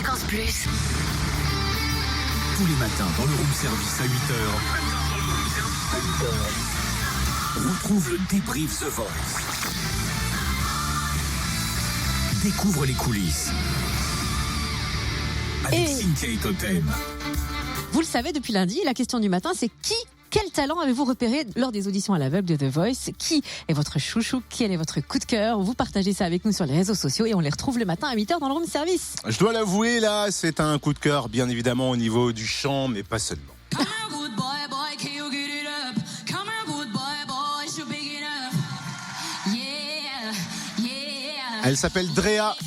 Fréquence Plus. Tous les matins dans le room service à 8h. Retrouve le débrief The Voice. Découvre les coulisses. Avec Cynthia et Totem. Vous le savez, depuis lundi, la question du matin, c'est quel talent avez-vous repéré lors des auditions à l'aveugle de The Voice? Qui est votre chouchou? Quel est votre coup de cœur? Vous partagez ça avec nous sur les réseaux sociaux et on les retrouve le matin à 8h dans le room service. Je dois l'avouer, là, c'est un coup de cœur, bien évidemment, au niveau du chant, mais pas seulement. Elle s'appelle Drea.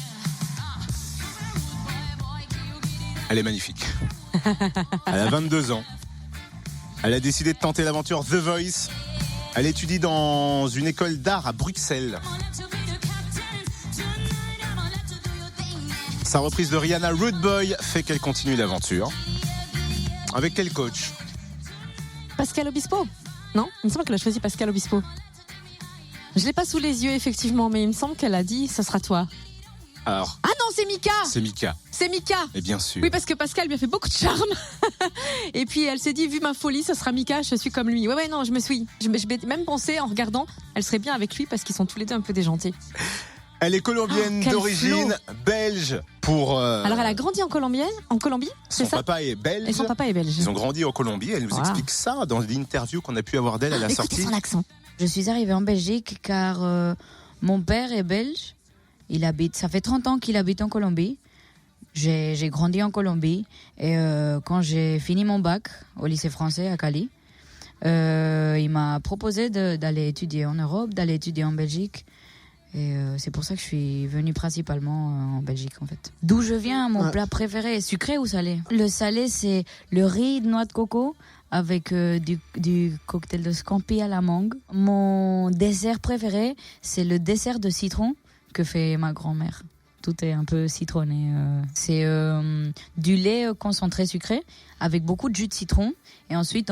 Elle est magnifique. Elle a 22 ans. Elle a décidé de tenter l'aventure The Voice. Elle étudie dans une école d'art à Bruxelles. Sa reprise de Rihanna, Rude Boy, fait qu'elle continue l'aventure. Avec quel coach? Pascal Obispo? Non, il me semble qu'elle a choisi Pascal Obispo. Je l'ai pas sous les yeux, effectivement, mais il me semble qu'elle a dit, ça sera toi. Alors, Ah non, c'est Mika! c'est Mika. C'est Mika! Et bien sûr. Oui, parce que Pascal lui a fait beaucoup de charme. Et puis elle s'est dit, vu ma folie, ça sera Mika, je suis comme lui. Ouais, non, je m'ai même pensé en regardant, elle serait bien avec lui parce qu'ils sont tous les deux un peu déjantés. Elle est colombienne quel d'origine, belge pour... Alors elle a grandi en Colombie, c'est Son ça? papa est belge. Et son papa est belge. Ils ont grandi en Colombie. Elle nous explique ça dans l'interview qu'on a pu avoir d'elle à la Écoutez sortie. son accent. Je suis arrivée en Belgique car mon père est belge. Ça fait 30 ans qu'il habite en Colombie. J'ai grandi en Colombie et quand j'ai fini mon bac au lycée français à Cali, il m'a proposé d'aller étudier en Europe, d'aller étudier en Belgique. Et c'est pour ça que je suis venue principalement en Belgique en fait. D'où je viens, mon plat préféré, sucré ou salé? Le salé, c'est le riz de noix de coco avec du cocktail de scampi à la mangue. Mon dessert préféré, c'est le dessert de citron que fait ma grand-mère. Tout est un peu citronné. C'est du lait concentré sucré avec beaucoup de jus de citron. Et ensuite,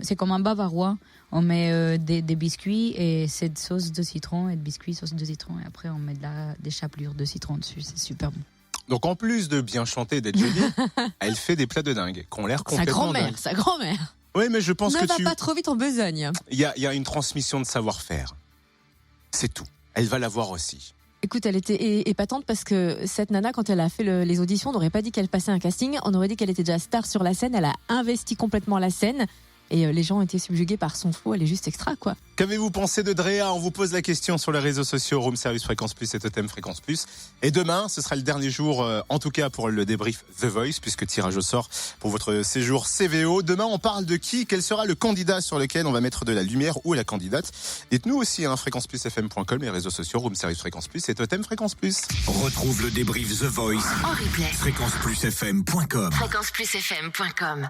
c'est comme un bavarois. On met des biscuits et cette sauce de citron et de biscuits, sauce de citron. Et après, on met des chapelures de citron dessus. C'est super bon. Donc en plus de bien chanter et d'être jolie, elle fait des plats de dingue qui ont l'air complètement dingues. Sa grand-mère. Oui, mais je pense Ne que va pas trop vite en besogne. Il y a une transmission de savoir-faire. C'est tout. Elle va l'avoir aussi. Écoute, elle était épatante parce que cette nana, quand elle a fait les auditions, on n'aurait pas dit qu'elle passait un casting, on aurait dit qu'elle était déjà star sur la scène. Elle a investi complètement la scène et les gens ont été subjugués par son flow. Elle est juste extra, quoi. Qu'avez-vous pensé de Drea? On vous pose la question sur les réseaux sociaux, Room Service Fréquence Plus et Totem Fréquence Plus. Et demain, ce sera le dernier jour, en tout cas pour le débrief The Voice, puisque tirage au sort pour votre séjour CVO. Demain, on parle de qui? Quel sera le candidat sur lequel on va mettre de la lumière ou la candidate? Dites-nous aussi, fréquenceplusfm.com, les réseaux sociaux, Room Service Fréquence Plus et Totem Fréquence Plus. Retrouve le débrief The Voice. En replay. Fréquenceplusfm.com. Fréquenceplusfm.com.